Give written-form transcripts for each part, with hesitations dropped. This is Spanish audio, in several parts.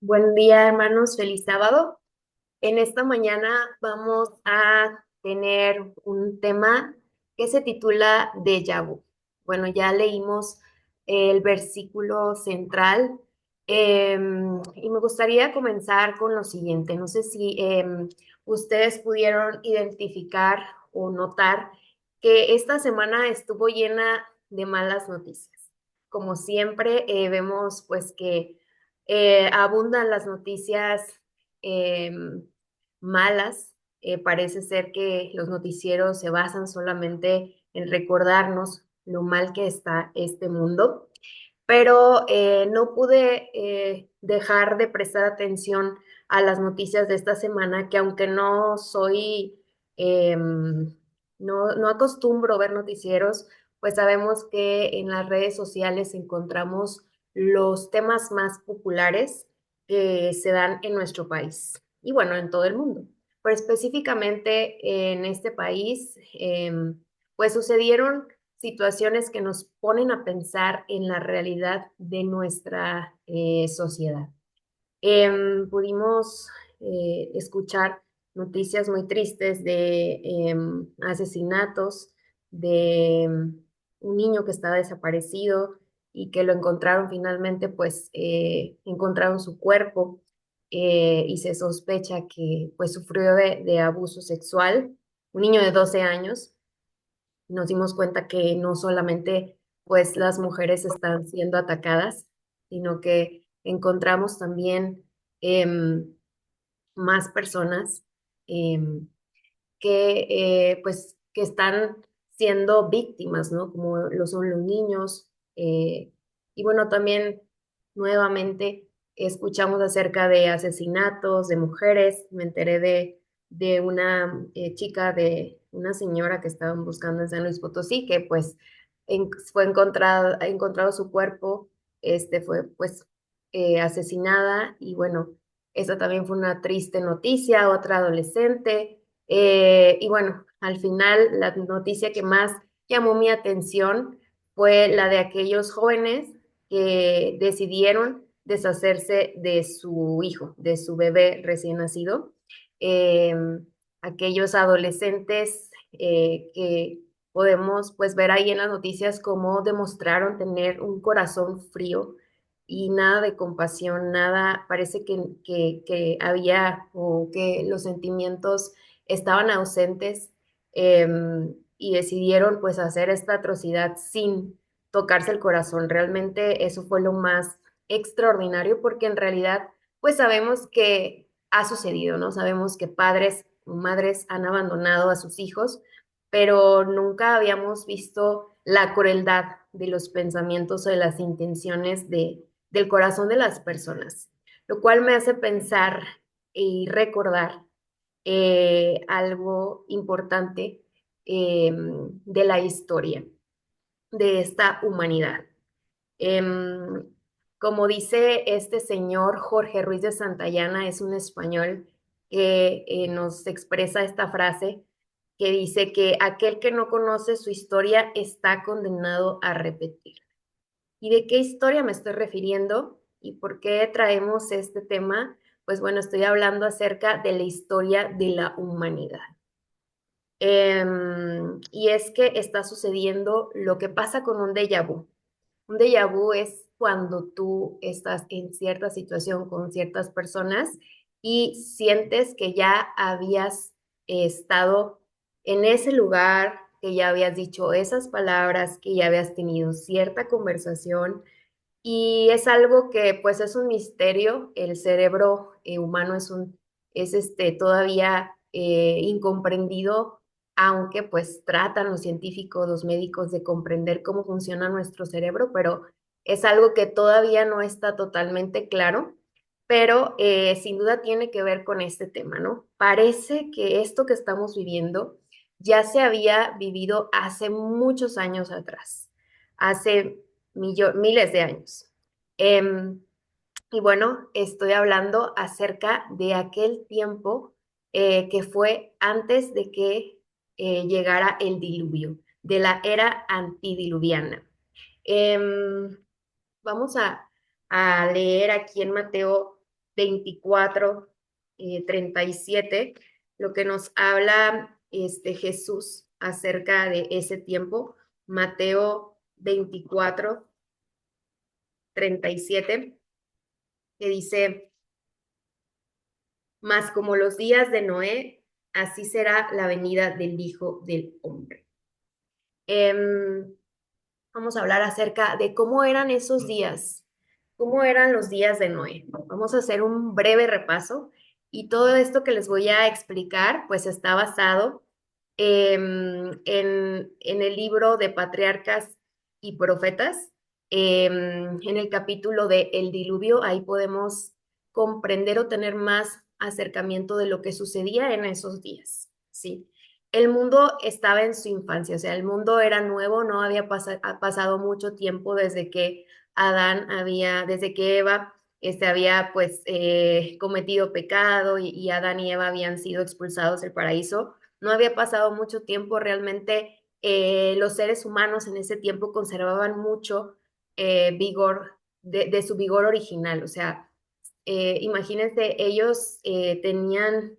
Buen día, hermanos. Feliz sábado. En esta mañana vamos a tener un tema que se titula Déjà vu. Bueno, ya leímos el versículo central y me gustaría comenzar con lo siguiente. No sé si ustedes pudieron identificar o notar que esta semana estuvo llena de malas noticias. Como siempre, vemos pues que abundan las noticias malas. Parece ser que los noticieros se basan solamente en recordarnos lo mal que está este mundo, pero no pude dejar de prestar atención a las noticias de esta semana, que aunque no soy, no acostumbro ver noticieros, pues sabemos que en las redes sociales encontramos los temas más populares que se dan en nuestro país y bueno, en todo el mundo. Pero específicamente en este país, pues sucedieron situaciones que nos ponen a pensar en la realidad de nuestra sociedad. Pudimos escuchar noticias muy tristes de asesinatos, de un niño que estaba desaparecido y que lo encontraron finalmente, pues encontraron su cuerpo y se sospecha que pues sufrió de abuso sexual, un niño de 12 años. Nos dimos cuenta que no solamente pues las mujeres están siendo atacadas, sino que encontramos también em, más personas em, pues que están siendo víctimas, ¿no? Como lo son los niños. Y bueno, también nuevamente escuchamos acerca de asesinatos de mujeres. Me enteré de una chica, de una señora que estaban buscando en San Luis Potosí, que pues fue encontrado su cuerpo, fue pues asesinada y bueno, esa también fue una triste noticia, otra adolescente. Y bueno, al final la noticia que más llamó mi atención fue la de aquellos jóvenes que decidieron deshacerse de su hijo, de su bebé recién nacido. Eh, Aquellos adolescentes que podemos pues ver ahí en las noticias cómo demostraron tener un corazón frío y nada de compasión, nada, parece que había o que los sentimientos estaban ausentes, y decidieron pues hacer esta atrocidad sin tocarse el corazón. Realmente eso fue lo más extraordinario porque en realidad pues sabemos que ha sucedido, ¿no? Sabemos que padres o madres han abandonado a sus hijos, pero nunca habíamos visto la crueldad de los pensamientos o de las intenciones del corazón de las personas, lo cual me hace pensar y recordar algo importante de la historia de esta humanidad. Em, Como dice este señor Jorge Ruiz de Santayana, es un español que nos expresa esta frase que dice que aquel que no conoce su historia está condenado a repetir. ¿Y de qué historia me estoy refiriendo? ¿Y por qué traemos este tema? Pues bueno, estoy hablando acerca de la historia de la humanidad. Y es que está sucediendo lo que pasa con un déjà vu. Un déjà vu es cuando tú estás en cierta situación con ciertas personas y sientes que ya habías estado en ese lugar, que ya habías dicho esas palabras, que ya habías tenido cierta conversación y es algo que pues es un misterio. El cerebro humano es todavía incomprendido, aunque pues tratan los científicos, los médicos de comprender cómo funciona nuestro cerebro, pero es algo que todavía no está totalmente claro, pero sin duda tiene que ver con este tema, ¿no? Parece que esto que estamos viviendo ya se había vivido hace muchos años atrás, hace miles de años. Em, y bueno, estoy hablando acerca de aquel tiempo que fue antes de que llegara el diluvio, de la era antidiluviana. Em, Vamos a leer aquí en Mateo 24, 37, lo que nos habla Jesús acerca de ese tiempo. Mateo 24, 37, que dice, mas como los días de Noé, así será la venida del Hijo del Hombre. Em, Vamos a hablar acerca de cómo eran esos días, cómo eran los días de Noé. Vamos a hacer un breve repaso y todo esto que les voy a explicar, pues está basado en el libro de Patriarcas y Profetas, en el capítulo de El Diluvio. Ahí podemos comprender o tener más acercamiento de lo que sucedía en esos días, ¿sí? El mundo estaba en su infancia, o sea, el mundo era nuevo, no había pasado mucho tiempo desde que desde que Eva había pues cometido pecado y Adán y Eva habían sido expulsados del paraíso. No había pasado mucho tiempo, realmente los seres humanos en ese tiempo conservaban mucho vigor, de su vigor original, o sea, imagínense, ellos tenían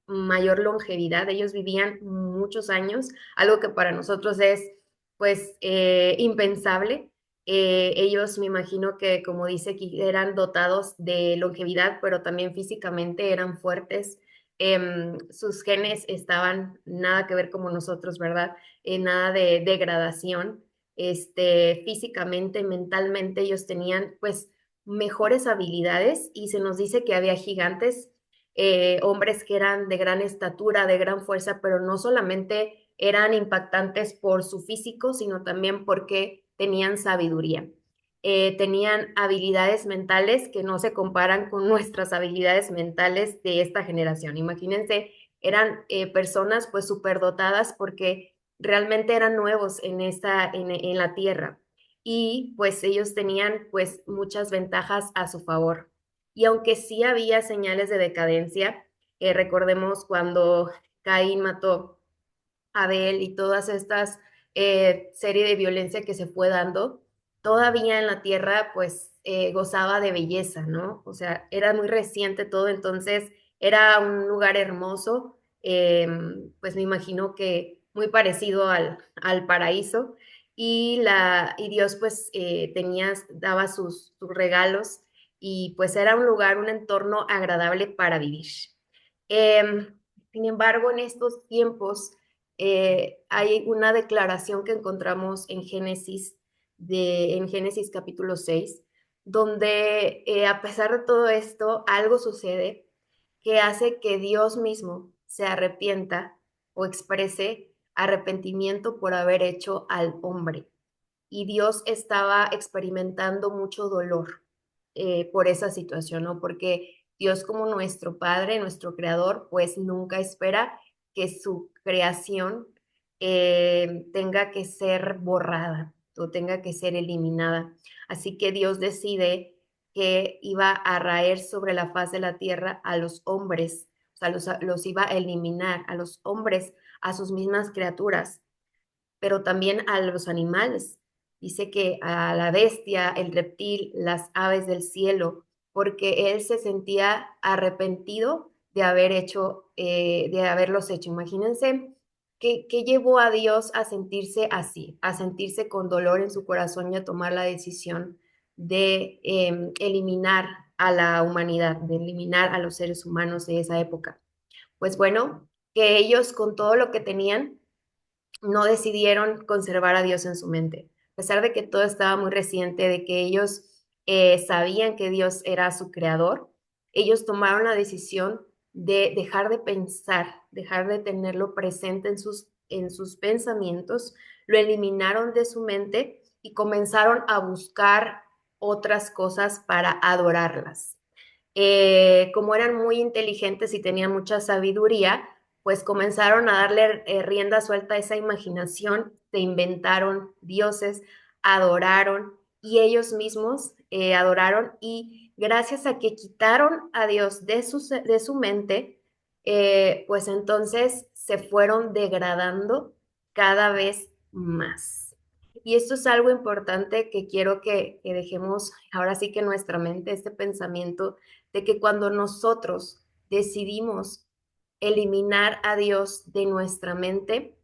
mayor longevidad, ellos vivían muchos años, algo que para nosotros es pues impensable. Ellos me imagino que, como dice aquí, eran dotados de longevidad, pero también físicamente eran fuertes. Sus genes estaban nada que ver como nosotros, ¿verdad? Nada de degradación. Físicamente, mentalmente, ellos tenían pues mejores habilidades y se nos dice que había gigantes, hombres que eran de gran estatura, de gran fuerza, pero no solamente eran impactantes por su físico, sino también porque tenían sabiduría. Tenían habilidades mentales que no se comparan con nuestras habilidades mentales de esta generación. Imagínense, eran personas pues superdotadas porque realmente eran nuevos en la tierra y pues ellos tenían pues muchas ventajas a su favor. Y aunque sí había señales de decadencia, recordemos cuando Caín mató a Abel y todas estas serie de violencia que se fue dando, todavía en la tierra pues gozaba de belleza, ¿no? O sea, era muy reciente todo, entonces era un lugar hermoso, pues me imagino que muy parecido al paraíso y Dios pues daba sus regalos y pues era un lugar, un entorno agradable para vivir. Em, Sin embargo, en estos tiempos hay una declaración que encontramos en Génesis capítulo 6, donde a pesar de todo esto, algo sucede que hace que Dios mismo se arrepienta o exprese arrepentimiento por haber hecho al hombre. Y Dios estaba experimentando mucho dolor por esa situación, ¿no? Porque Dios como nuestro Padre, nuestro Creador, pues nunca espera que su creación tenga que ser borrada o tenga que ser eliminada. Así que Dios decide que iba a raer sobre la faz de la tierra a los hombres, o sea, los iba a eliminar, a los hombres, a sus mismas criaturas, pero también a los animales. Dice que a la bestia, el reptil, las aves del cielo, porque él se sentía arrepentido de haberlos hecho. Imagínense qué llevó a Dios a sentirse así, a sentirse con dolor en su corazón y a tomar la decisión de eliminar a la humanidad, de eliminar a los seres humanos de esa época. Pues bueno, que ellos con todo lo que tenían, no decidieron conservar a Dios en su mente. A pesar de que todo estaba muy reciente, de que ellos sabían que Dios era su creador, ellos tomaron la decisión de dejar de pensar, dejar de tenerlo presente en sus pensamientos, lo eliminaron de su mente y comenzaron a buscar otras cosas para adorarlas. Como eran muy inteligentes y tenían mucha sabiduría, pues comenzaron a darle rienda suelta a esa imaginación, se inventaron dioses, adoraron y ellos mismos adoraron y gracias a que quitaron a Dios de su mente, pues entonces se fueron degradando cada vez más. Y esto es algo importante que quiero que dejemos ahora sí que en nuestra mente, este pensamiento de que cuando nosotros decidimos eliminar a Dios de nuestra mente,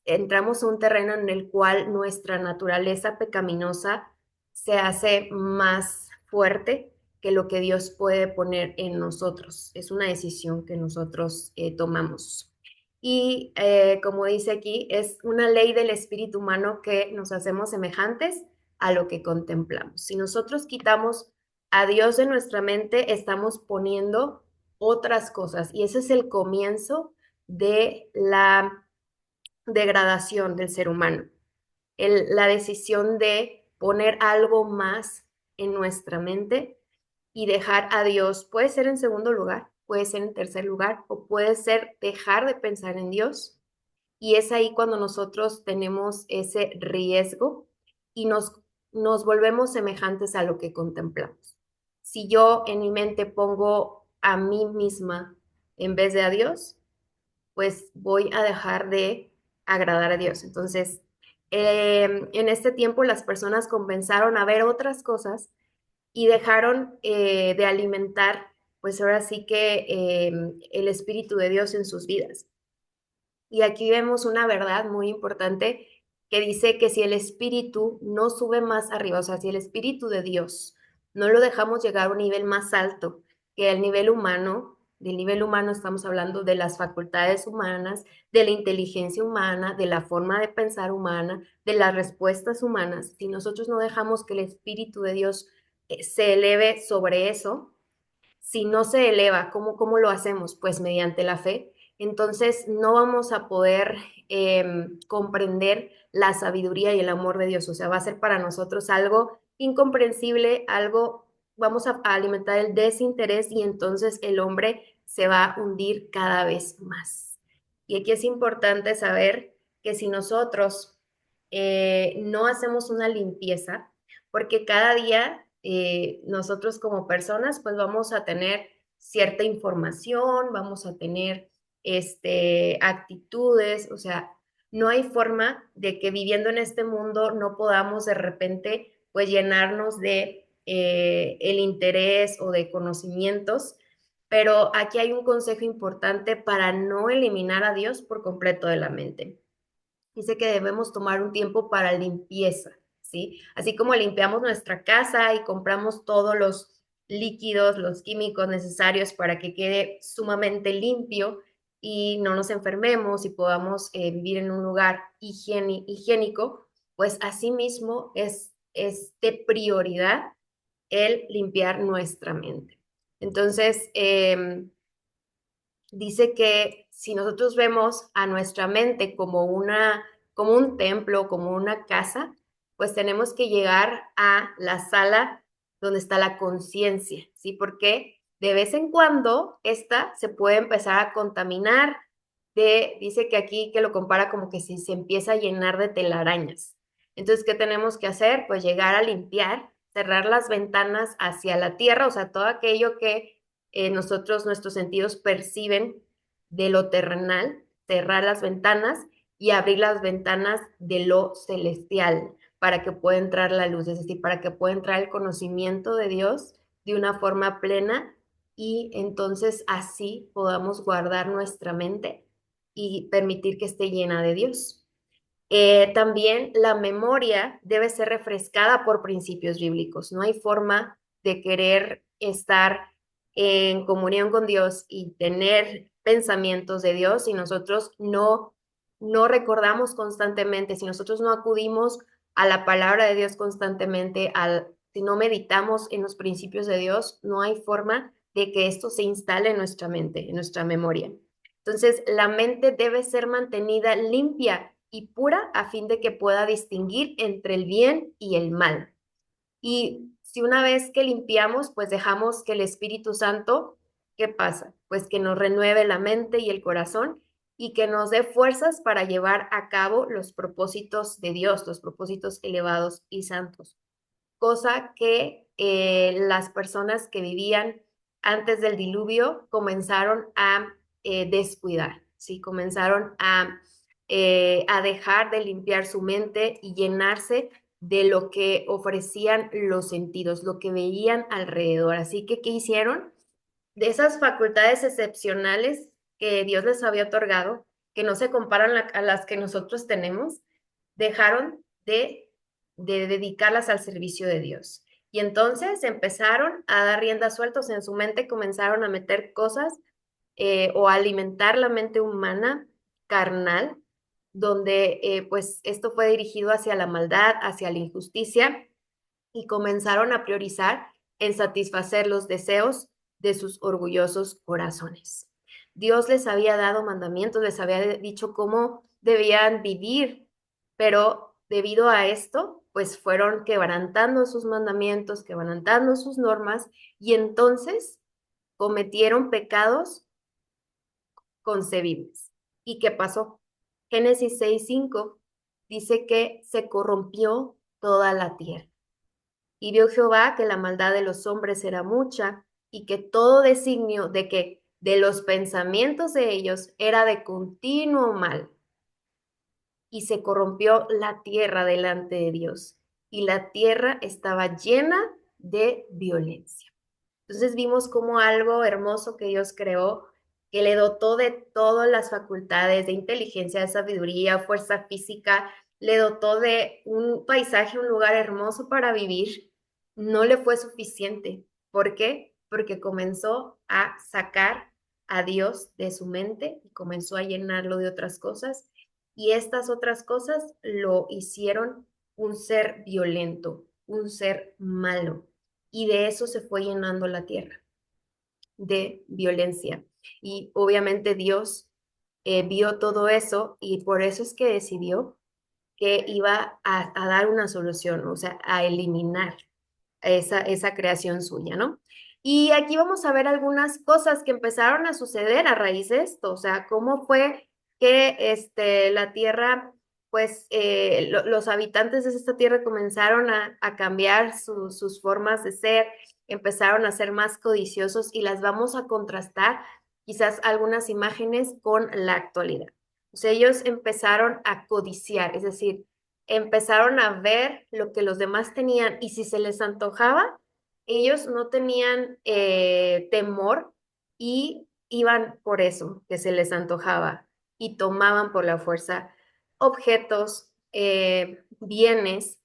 entramos a un terreno en el cual nuestra naturaleza pecaminosa se hace más fuerte que lo que Dios puede poner en nosotros. Es una decisión que nosotros tomamos. Y como dice aquí, es una ley del espíritu humano que nos hacemos semejantes a lo que contemplamos. Si nosotros quitamos a Dios de nuestra mente, estamos poniendo otras cosas y ese es el comienzo de la degradación del ser humano. La decisión de poner algo más en nuestra mente y dejar a Dios, puede ser en segundo lugar, puede ser en tercer lugar o puede ser dejar de pensar en Dios. Y es ahí cuando nosotros tenemos ese riesgo y nos volvemos semejantes a lo que contemplamos. Si yo en mi mente pongo a mí misma en vez de a Dios, pues voy a dejar de agradar a Dios. Entonces, en este tiempo las personas comenzaron a ver otras cosas y dejaron de alimentar, pues ahora sí que el Espíritu de Dios en sus vidas. Y aquí vemos una verdad muy importante que dice que si el espíritu no sube más arriba, o sea, si el espíritu de Dios no lo dejamos llegar a un nivel más alto que el nivel humano, del nivel humano estamos hablando de las facultades humanas, de la inteligencia humana, de la forma de pensar humana, de las respuestas humanas, si nosotros no dejamos que el espíritu de Dios se eleve sobre eso, si no se eleva, ¿cómo lo hacemos? Pues mediante la fe. Entonces no vamos a poder comprender la sabiduría y el amor de Dios. O sea, va a ser para nosotros algo incomprensible, algo, vamos a alimentar el desinterés y entonces el hombre se va a hundir cada vez más. Y aquí es importante saber que si nosotros no hacemos una limpieza, porque cada día nosotros como personas pues vamos a tener cierta información, vamos a tener actitudes, o sea, no hay forma de que viviendo en este mundo no podamos de repente pues llenarnos de el interés o de conocimientos, pero aquí hay un consejo importante para no eliminar a Dios por completo de la mente. Dice que debemos tomar un tiempo para limpieza, ¿sí? Así como limpiamos nuestra casa y compramos todos los líquidos, los químicos necesarios para que quede sumamente limpio y no nos enfermemos y podamos vivir en un lugar higiénico, pues asimismo es de prioridad el limpiar nuestra mente. Entonces, dice que si nosotros vemos a nuestra mente como un templo, como una casa, pues tenemos que llegar a la sala donde está la conciencia, ¿sí? Porque de vez en cuando esta se puede empezar a contaminar dice que aquí que lo compara como que si se empieza a llenar de telarañas. Entonces, ¿qué tenemos que hacer? Pues llegar a limpiar, cerrar las ventanas hacia la tierra, o sea, todo aquello que nuestros sentidos perciben de lo terrenal, cerrar las ventanas y abrir las ventanas de lo celestial para que pueda entrar la luz, es decir, para que pueda entrar el conocimiento de Dios de una forma plena y entonces así podamos guardar nuestra mente y permitir que esté llena de Dios. También la memoria debe ser refrescada por principios bíblicos. No hay forma de querer estar en comunión con Dios y tener pensamientos de Dios si nosotros no recordamos constantemente, si nosotros no acudimos a la palabra de Dios constantemente, si no meditamos en los principios de Dios, no hay forma de que esto se instale en nuestra mente, en nuestra memoria. Entonces, la mente debe ser mantenida limpia y pura a fin de que pueda distinguir entre el bien y el mal. Y si una vez que limpiamos, pues dejamos que el Espíritu Santo, ¿qué pasa? Pues que nos renueve la mente y el corazón y que nos dé fuerzas para llevar a cabo los propósitos de Dios, los propósitos elevados y santos. Cosa que las personas que vivían antes del diluvio comenzaron a descuidar, ¿sí? Comenzaron a a dejar de limpiar su mente y llenarse de lo que ofrecían los sentidos, lo que veían alrededor. Así que, ¿qué hicieron? De esas facultades excepcionales que Dios les había otorgado, que no se comparan a las que nosotros tenemos, dejaron de dedicarlas al servicio de Dios. Y entonces empezaron a dar rienda sueltos en su mente, comenzaron a meter cosas o a alimentar la mente humana carnal, donde pues esto fue dirigido hacia la maldad, hacia la injusticia, y comenzaron a priorizar en satisfacer los deseos de sus orgullosos corazones. Dios les había dado mandamientos, les había dicho cómo debían vivir, pero debido a esto, pues fueron quebrantando sus mandamientos, quebrantando sus normas, y entonces cometieron pecados concebibles. ¿Y qué pasó? Génesis 6:5 dice que se corrompió toda la tierra. Y vio Jehová que la maldad de los hombres era mucha y que todo designio de que de los pensamientos de ellos era de continuo mal. Y se corrompió la tierra delante de Dios y la tierra estaba llena de violencia. Entonces vimos como algo hermoso que Dios creó, que le dotó de todas las facultades de inteligencia, de sabiduría, fuerza física, le dotó de un paisaje, un lugar hermoso para vivir, no le fue suficiente. ¿Por qué? Porque comenzó a sacar a Dios de su mente y comenzó a llenarlo de otras cosas. Y estas otras cosas lo hicieron un ser violento, un ser malo. Y de eso se fue llenando la tierra, de violencia. Y obviamente Dios vio todo eso y por eso es que decidió que iba a dar una solución, o sea, a eliminar esa creación suya, ¿no? Y aquí vamos a ver algunas cosas que empezaron a suceder a raíz de esto, o sea, cómo fue que la tierra, pues los habitantes de esta tierra comenzaron a cambiar sus formas de ser, empezaron a ser más codiciosos y las vamos a contrastar quizás algunas imágenes con la actualidad. O sea, ellos empezaron a codiciar, es decir, empezaron a ver lo que los demás tenían y si se les antojaba, ellos no tenían temor y iban por eso que se les antojaba y tomaban por la fuerza objetos, bienes,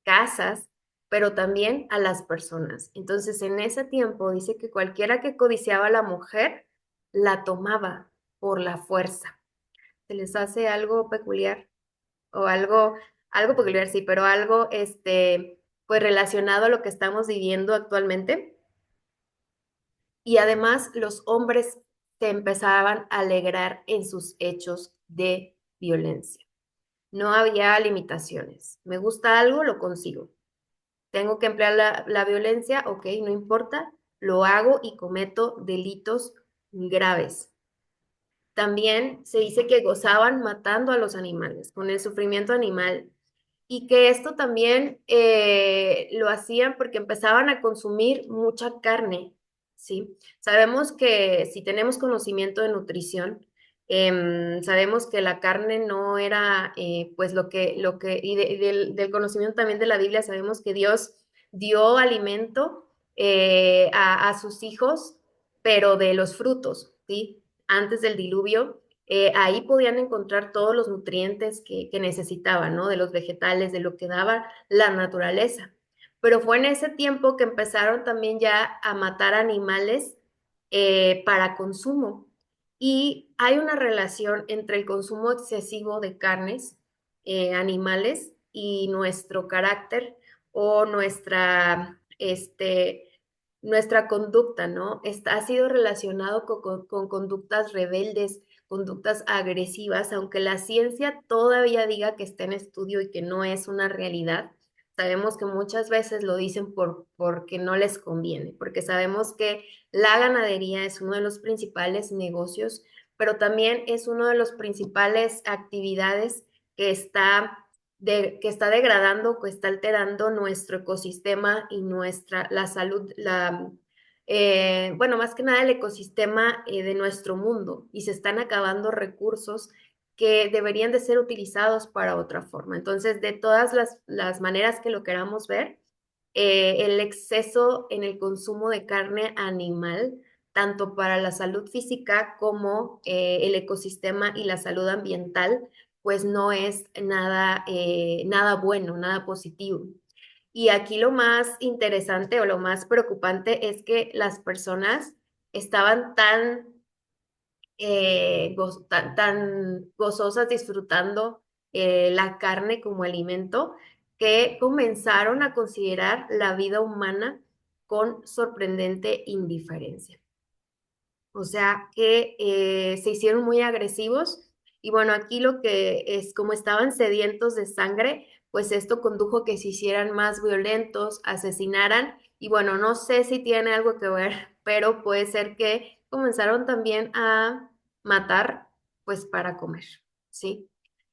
casas, pero también a las personas. Entonces, en ese tiempo dice que cualquiera que codiciaba a la mujer, la tomaba por la fuerza. ¿Se les hace algo peculiar? O algo peculiar, sí, pero algo, pues relacionado a lo que estamos viviendo actualmente. Y además los hombres se empezaban a alegrar en sus hechos de violencia. No había limitaciones. Me gusta algo, lo consigo. Tengo que emplear la violencia, ok, no importa, lo hago y cometo delitos graves. También se dice que gozaban matando a los animales, con el sufrimiento animal y que esto también lo hacían porque empezaban a consumir mucha carne, ¿sí? Sabemos que si tenemos conocimiento de nutrición, sabemos que la carne no era, pues y del conocimiento también de la Biblia, sabemos que Dios dio alimento a sus hijos, pero de los frutos, ¿sí? Antes del diluvio ahí podían encontrar todos los nutrientes que necesitaban, ¿no? De los vegetales, de lo que daba la naturaleza. Pero fue en ese tiempo que empezaron también ya a matar animales para consumo. Y hay una relación entre el consumo excesivo de carnes, animales, y nuestro carácter o nuestra conducta, ¿no? Ha sido relacionado con conductas rebeldes, conductas agresivas, aunque la ciencia todavía diga que está en estudio y que no es una realidad. Sabemos que muchas veces lo dicen porque no les conviene, porque sabemos que la ganadería es uno de los principales negocios, pero también es uno de los principales actividades que está degradando, que está alterando nuestro ecosistema y la salud, bueno, más que nada el ecosistema de nuestro mundo y se están acabando recursos que deberían de ser utilizados para otra forma. Entonces, de todas las maneras que lo queramos ver, el exceso en el consumo de carne animal, tanto para la salud física como el ecosistema y la salud ambiental, pues no es nada, nada bueno, nada positivo. Y aquí lo más interesante o lo más preocupante es que las personas estaban tan gozosas disfrutando la carne como alimento, que comenzaron a considerar la vida humana con sorprendente indiferencia. O sea que se hicieron muy agresivos y bueno, aquí lo que es como estaban sedientos de sangre, pues esto condujo que se hicieran más violentos, asesinaran y bueno, no sé si tiene algo que ver, pero puede ser que comenzaron también a matar pues para comer, ¿sí?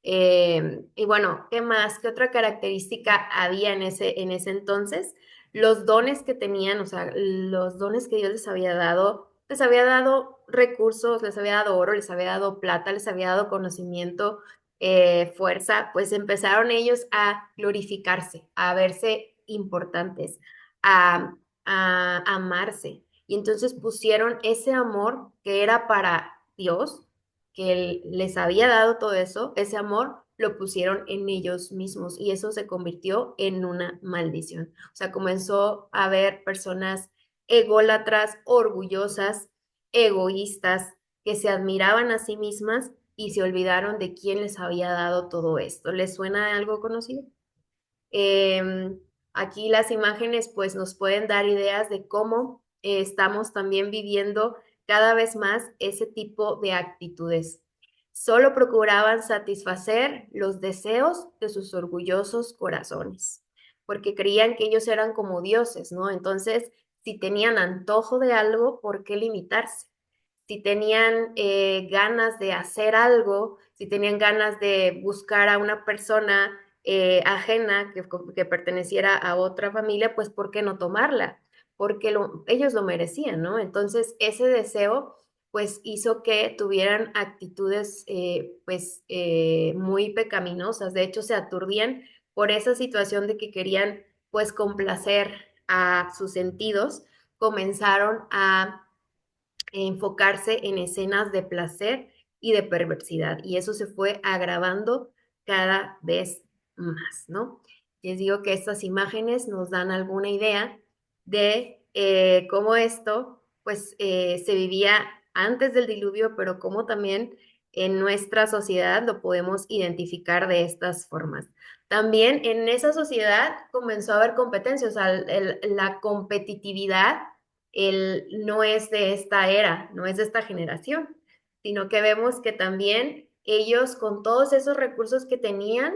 Y bueno, ¿qué más? ¿Qué otra característica había en ese entonces? Los dones que tenían, o sea, los dones que Dios les había dado recursos, les había dado oro, les había dado plata, les había dado conocimiento, fuerza, pues empezaron ellos a glorificarse, a verse importantes, a, a amarse. Y entonces pusieron ese amor que era para Dios, que Él les había dado todo eso, ese amor lo pusieron en ellos mismos y eso se convirtió en una maldición. O sea, comenzó a haber personas ególatras, orgullosas, egoístas, que se admiraban a sí mismas y se olvidaron de quién les había dado todo esto. ¿Les suena algo conocido? Aquí las imágenes pues nos pueden dar ideas de cómo estamos también viviendo cada vez más ese tipo de actitudes. Solo procuraban satisfacer los deseos de sus orgullosos corazones, porque creían que ellos eran como dioses, ¿no? Entonces, si tenían antojo de algo, ¿por qué limitarse? Si tenían ganas de hacer algo, si tenían ganas de buscar a una persona ajena que perteneciera a otra familia, pues ¿por qué no tomarla? Porque ellos lo merecían, ¿no? Entonces ese deseo pues hizo que tuvieran actitudes pues muy pecaminosas, de hecho se aturdían por esa situación de que querían pues complacer a sus sentidos, comenzaron a enfocarse en escenas de placer y de perversidad. Y eso se fue agravando cada vez más, ¿no? Les digo que estas imágenes nos dan alguna idea de cómo esto, pues, se vivía antes del diluvio, pero cómo también en nuestra sociedad lo podemos identificar de estas formas. También en esa sociedad comenzó a haber competencia, o sea, la competitividad no es de esta era, no es de esta generación, sino que vemos que también ellos con todos esos recursos que tenían,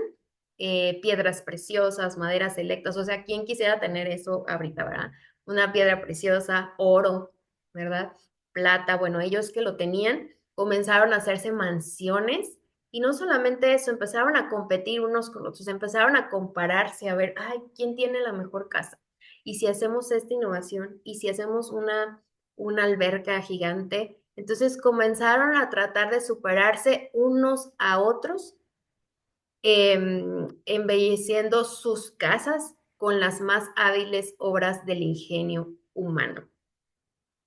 piedras preciosas, maderas selectas, o sea, ¿quién quisiera tener eso ahorita, verdad? Una piedra preciosa, oro, ¿verdad? Plata, bueno, ellos que lo tenían comenzaron a hacerse mansiones y no solamente eso, empezaron a competir unos con otros, empezaron a compararse, a ver, ay, ¿quién tiene la mejor casa? Y si hacemos esta innovación, y si hacemos una alberca gigante, entonces comenzaron a tratar de superarse unos a otros, embelleciendo sus casas con las más hábiles obras del ingenio humano.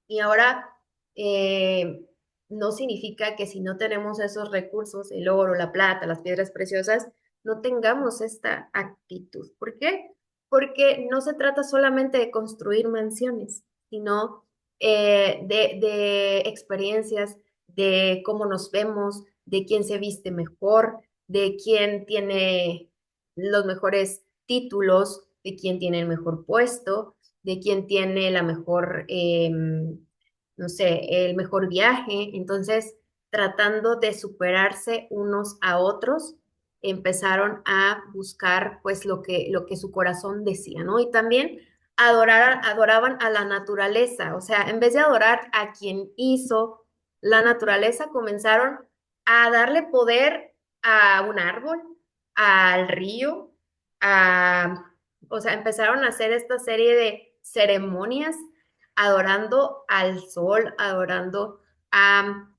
Y ahora, eh, no significa que si no tenemos esos recursos, el oro, la plata, las piedras preciosas, no tengamos esta actitud. ¿Por qué? Porque no se trata solamente de construir mansiones, sino de experiencias, de cómo nos vemos, de quién se viste mejor, de quién tiene los mejores títulos, de quién tiene el mejor puesto, de quién tiene la mejor, no sé, el mejor viaje. Entonces, tratando de superarse unos a otros, empezaron a buscar pues lo que su corazón decía, ¿no? Y también adoraban a la naturaleza, o sea, en vez de adorar a quien hizo la naturaleza, comenzaron a darle poder a un árbol, al río, a o sea, empezaron a hacer esta serie de ceremonias adorando al sol, adorando a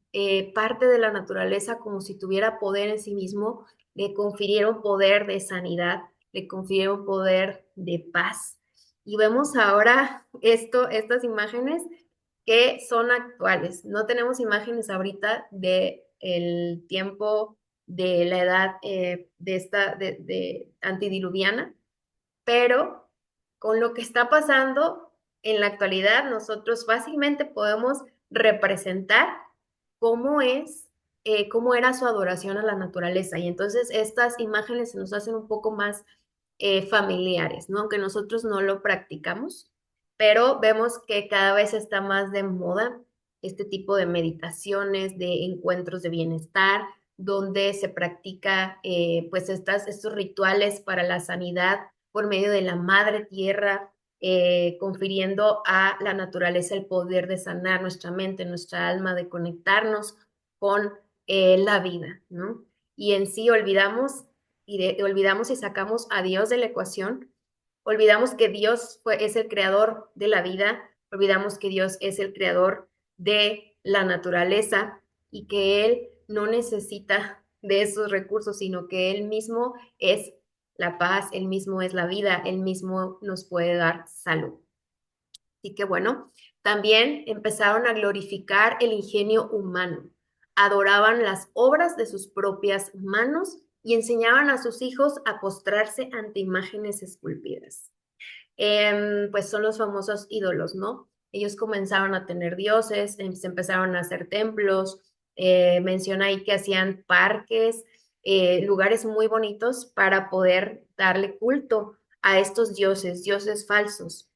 parte de la naturaleza como si tuviera poder en sí mismo, le confirieron poder de sanidad, le confirieron poder de paz. Y vemos ahora estas imágenes que son actuales. No tenemos imágenes ahorita de el tiempo de la edad de antidiluviana, pero con lo que está pasando en la actualidad, nosotros fácilmente podemos representar cómo cómo era su adoración a la naturaleza. Y entonces estas imágenes se nos hacen un poco más familiares, ¿no? Aunque nosotros no lo practicamos, pero vemos que cada vez está más de moda este tipo de meditaciones, de encuentros de bienestar, donde se practica pues estos rituales para la sanidad por medio de la madre tierra, confiriendo a la naturaleza el poder de sanar nuestra mente, nuestra alma, de conectarnos con la vida, ¿no? Y en sí olvidamos y sacamos a Dios de la ecuación, olvidamos que es el creador de la vida, olvidamos que Dios es el creador de la naturaleza y que Él no necesita de esos recursos, sino que Él mismo es la paz, Él mismo es la vida, Él mismo nos puede dar salud. Así que bueno, también empezaron a glorificar el ingenio humano, adoraban las obras de sus propias manos y enseñaban a sus hijos a postrarse ante imágenes esculpidas. Pues son los famosos ídolos, ¿no? Ellos comenzaron a tener dioses, se empezaron a hacer templos, menciona ahí que hacían parques, lugares muy bonitos para poder darle culto a estos dioses, dioses falsos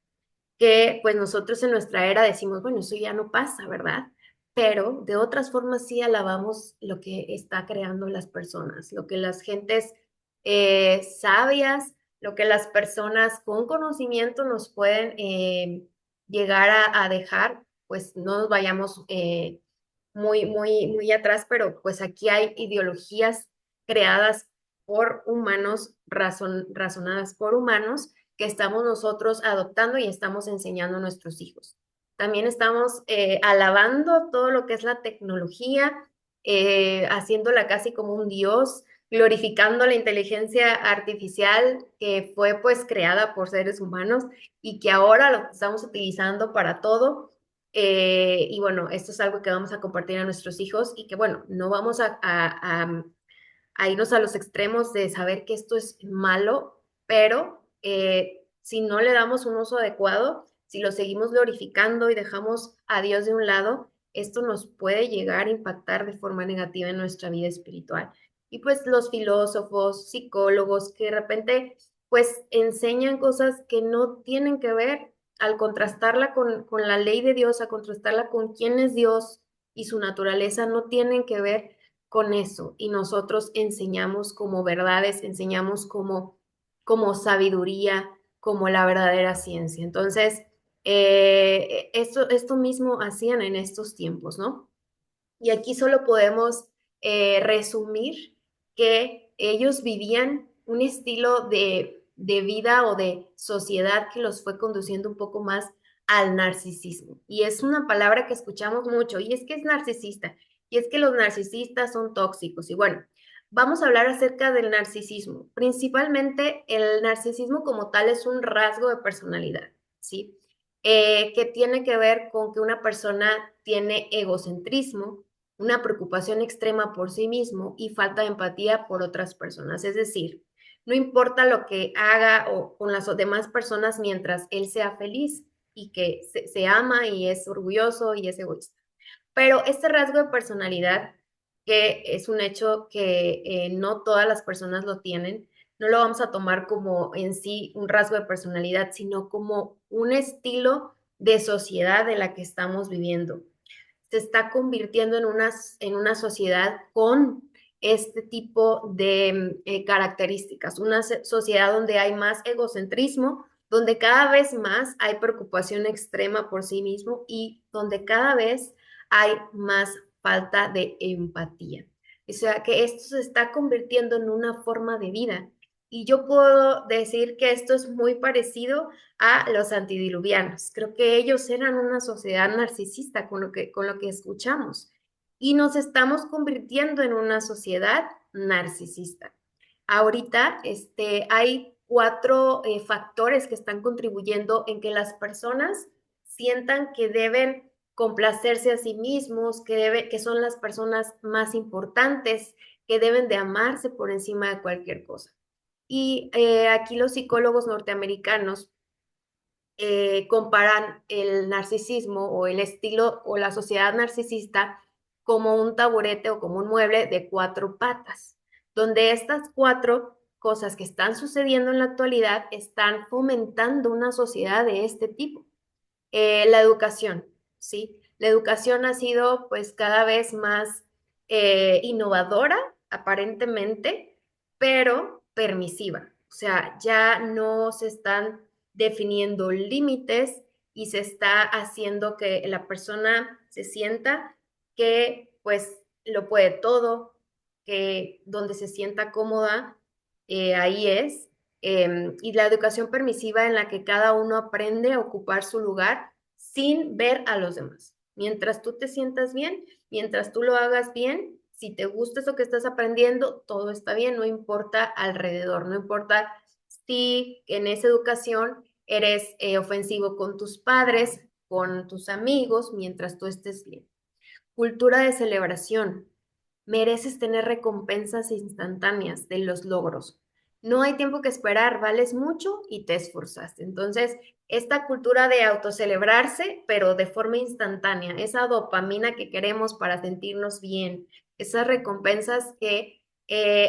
que pues nosotros en nuestra era decimos, bueno, eso ya no pasa, ¿verdad? Pero de otras formas sí alabamos lo que está creando las personas, lo que las gentes sabias, lo que las personas con conocimiento nos pueden llegar a dejar, pues no nos vayamos muy atrás, pero pues aquí hay ideologías creadas por humanos, razonadas por humanos, que estamos nosotros adoptando y estamos enseñando a nuestros hijos. También estamos alabando todo lo que es la tecnología, haciéndola casi como un dios, glorificando la inteligencia artificial que fue pues creada por seres humanos y que ahora lo estamos utilizando para todo. Y bueno, esto es algo que vamos a compartir a nuestros hijos y que bueno, no vamos a irnos a los extremos de saber que esto es malo, pero si no le damos un uso adecuado, si lo seguimos glorificando y dejamos a Dios de un lado, esto nos puede llegar a impactar de forma negativa en nuestra vida espiritual. Y pues los filósofos, psicólogos que de repente pues enseñan cosas que no tienen que ver al contrastarla con la ley de Dios, a contrastarla con quién es Dios y su naturaleza, no tienen que ver con eso y nosotros enseñamos como verdades, enseñamos como sabiduría, como la verdadera ciencia. Entonces, esto mismo hacían en estos tiempos, ¿no? Y aquí solo podemos resumir que ellos vivían un estilo de vida o de sociedad que los fue conduciendo un poco más al narcisismo. Y es una palabra que escuchamos mucho, y es que es narcisista, y es que los narcisistas son tóxicos. Y bueno, vamos a hablar acerca del narcisismo. Principalmente el narcisismo como tal es un rasgo de personalidad, ¿sí? Que tiene que ver con que una persona tiene egocentrismo, una preocupación extrema por sí mismo y falta de empatía por otras personas. Es decir, no importa lo que haga o con las demás personas mientras él sea feliz y que se ama y es orgulloso y es egoísta. Pero este rasgo de personalidad, que es un hecho que no todas las personas lo tienen, no lo vamos a tomar como en sí un rasgo de personalidad, sino como un estilo de sociedad de la que estamos viviendo. Se está convirtiendo en una sociedad con este tipo de características, una sociedad donde hay más egocentrismo, donde cada vez más hay preocupación extrema por sí mismo y donde cada vez hay más falta de empatía. O sea que esto se está convirtiendo en una forma de vida. Y yo puedo decir que esto es muy parecido a los antidiluvianos. Creo que ellos eran una sociedad narcisista con lo que escuchamos. y nos estamos convirtiendo en una sociedad narcisista. Ahorita hay cuatro factores que están contribuyendo en que las personas sientan que deben complacerse a sí mismos, que son las personas más importantes, que deben de amarse por encima de cualquier cosa. Y aquí los psicólogos norteamericanos comparan el narcisismo o el estilo o la sociedad narcisista como un taburete o como un mueble de cuatro patas, donde estas cuatro cosas que están sucediendo en la actualidad están fomentando una sociedad de este tipo. La educación, ¿sí? La educación ha sido pues cada vez más innovadora, aparentemente, pero permisiva. O sea, ya no se están definiendo límites y se está haciendo que la persona se sienta que pues lo puede todo, que donde se sienta cómoda, ahí es. Y la educación permisiva en la que cada uno aprende a ocupar su lugar sin ver a los demás. Mientras tú te sientas bien, mientras tú lo hagas bien, si te gusta eso que estás aprendiendo, todo está bien, no importa alrededor, no importa si en esa educación eres ofensivo con tus padres, con tus amigos, mientras tú estés bien. Cultura de celebración. Mereces tener recompensas instantáneas de los logros. No hay tiempo que esperar, vales mucho y te esforzaste. Entonces, esta cultura de autocelebrarse, pero de forma instantánea, esa dopamina que queremos para sentirnos bien, esas recompensas que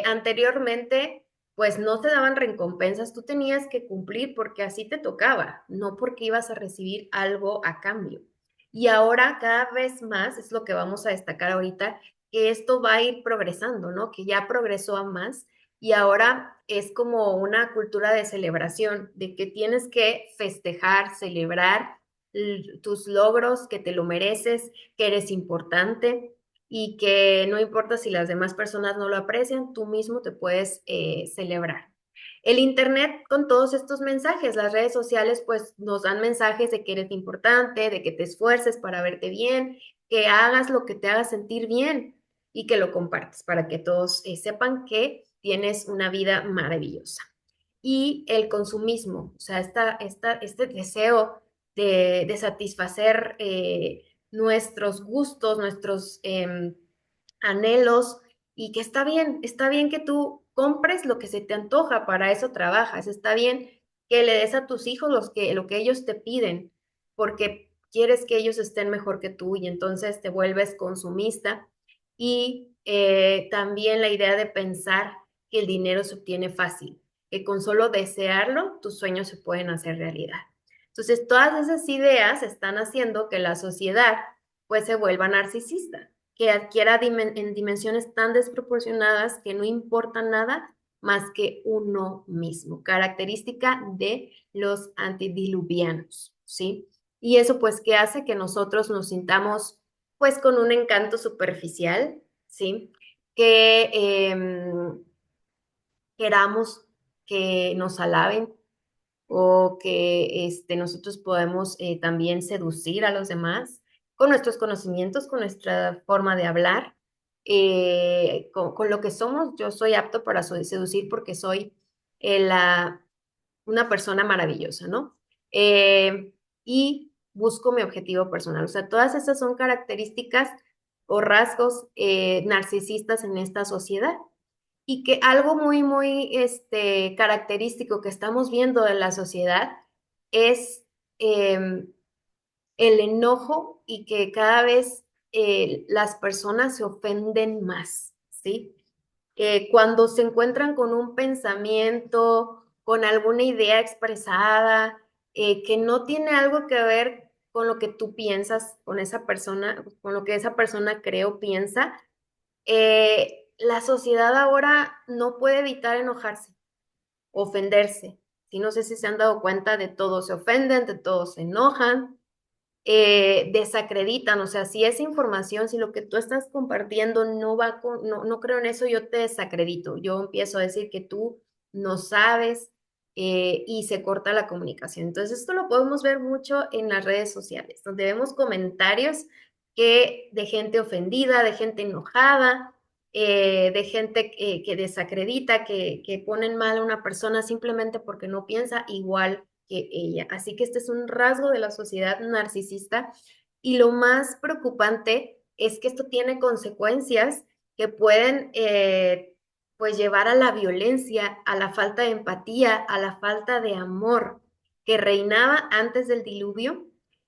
anteriormente, pues no te daban recompensas, tú tenías que cumplir porque así te tocaba, no porque ibas a recibir algo a cambio. Y ahora cada vez más, es lo que vamos a destacar ahorita, que esto va a ir progresando, ¿no? Que ya progresó a más y ahora es como una cultura de celebración, de que tienes que festejar, celebrar tus logros, que te lo mereces, que eres importante y que no importa si las demás personas no lo aprecian, tú mismo te puedes celebrar. El Internet con todos estos mensajes, las redes sociales pues nos dan mensajes de que eres importante, de que te esfuerces para verte bien, que hagas lo que te haga sentir bien y que lo compartas para que todos sepan que tienes una vida maravillosa. Y el consumismo, o sea, este deseo de satisfacer nuestros gustos, nuestros anhelos y que está bien que tú compres lo que se te antoja, para eso trabajas, está bien que le des a tus hijos lo que ellos te piden, porque quieres que ellos estén mejor que tú y entonces te vuelves consumista y también la idea de pensar que el dinero se obtiene fácil, que con solo desearlo tus sueños se pueden hacer realidad. Entonces, todas esas ideas están haciendo que la sociedad pues se vuelva narcisista, que adquiera en dimensiones tan desproporcionadas que no importa nada más que uno mismo, característica de los antediluvianos, ¿sí? Y eso pues que hace que nosotros nos sintamos pues con un encanto superficial, ¿sí? Que queramos que nos alaben o que nosotros podemos también seducir a los demás con nuestros conocimientos, con nuestra forma de hablar, con lo que somos. Yo soy apto para seducir porque soy la una persona maravillosa, ¿no? Y busco mi objetivo personal. O sea, todas esas son características o rasgos narcisistas en esta sociedad. Y que algo muy característico que estamos viendo en la sociedad es el enojo y que cada vez las personas se ofenden más, ¿sí? Cuando se encuentran con un pensamiento, con alguna idea expresada, que no tiene algo que ver con lo que tú piensas, con esa persona, con lo que esa persona cree o piensa, la sociedad ahora no puede evitar enojarse, ofenderse. Sí, no sé si se han dado cuenta, de todo se ofenden, de todo se enojan, desacreditan, o sea, si esa información, si lo que tú estás compartiendo no va con, no creo en eso, yo te desacredito, yo empiezo a decir que tú no sabes y se corta la comunicación. Entonces, esto lo podemos ver mucho en las redes sociales, donde vemos comentarios que de gente ofendida, de gente enojada, de gente que desacredita, que ponen mal a una persona simplemente porque no piensa igual que ella. Así que este es un rasgo de la sociedad narcisista y lo más preocupante es que esto tiene consecuencias que pueden pues llevar a la violencia, a la falta de empatía, a la falta de amor que reinaba antes del diluvio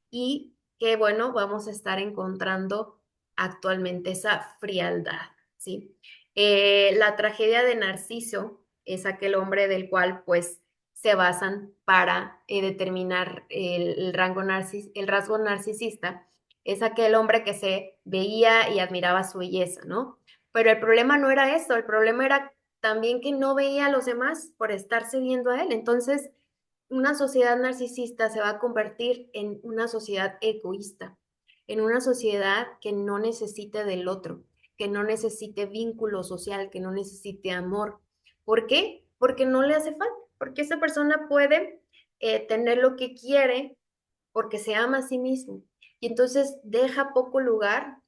y que, bueno, vamos a estar encontrando actualmente esa frialdad, ¿sí? La tragedia de Narciso es aquel hombre del cual, pues, se basan para determinar el rasgo narcisista, es aquel hombre que se veía y admiraba su belleza, ¿no? Pero el problema no era eso, el problema era también que no veía a los demás por estarse viendo a él. Entonces, una sociedad narcisista se va a convertir en una sociedad egoísta, en una sociedad que no necesite del otro, que no necesite vínculo social, que no necesite amor. ¿Por qué? Porque no le hace falta, porque esa persona puede tener lo que quiere porque se ama a sí mismo. Y entonces deja poco lugar